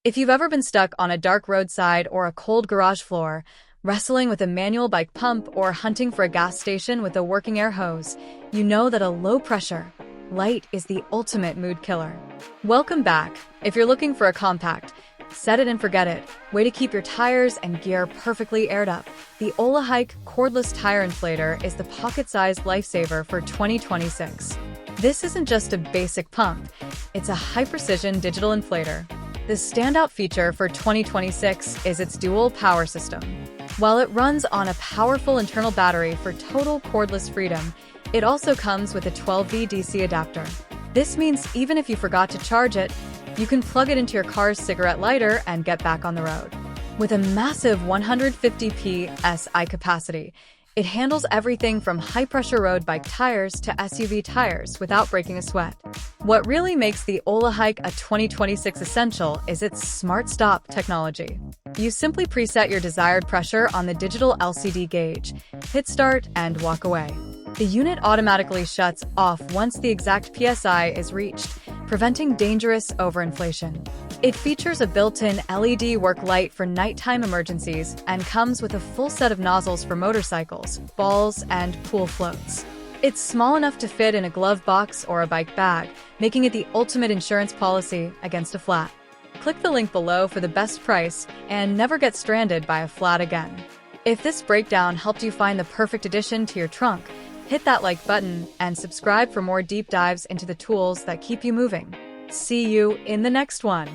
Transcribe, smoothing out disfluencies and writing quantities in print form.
If you've ever been stuck on a dark roadside or a cold garage floor, wrestling with a manual bike pump or hunting for a gas station with a working air hose, you know that a low-pressure light is the ultimate mood killer. Welcome back. If you're looking for a compact, set it and forget it way to keep your tires and gear perfectly aired up, the OlarHike cordless tire inflator is the pocket-sized lifesaver for 2026. This isn't just a basic pump, it's a high-precision digital inflator. The standout feature for 2026 is its dual power system. While it runs on a powerful internal battery for total cordless freedom, it also comes with a 12V DC adapter. This means even if you forgot to charge it, you can plug it into your car's cigarette lighter and get back on the road. With a massive 150 psi capacity, it handles everything from high-pressure road bike tires to SUV tires without breaking a sweat. What really makes the OlarHike a 2026 essential is its Smart Stop technology. You simply preset your desired pressure on the digital LCD gauge, hit start, and walk away. The unit automatically shuts off once the exact PSI is reached, preventing dangerous overinflation. It features a built-in LED work light for nighttime emergencies and comes with a full set of nozzles for motorcycles, balls, and pool floats. It's small enough to fit in a glove box or a bike bag, making it the ultimate insurance policy against a flat. Click the link below for the best price and never get stranded by a flat again. If this breakdown helped you find the perfect addition to your trunk, hit that like button and subscribe for more deep dives into the tools that keep you moving. See you in the next one.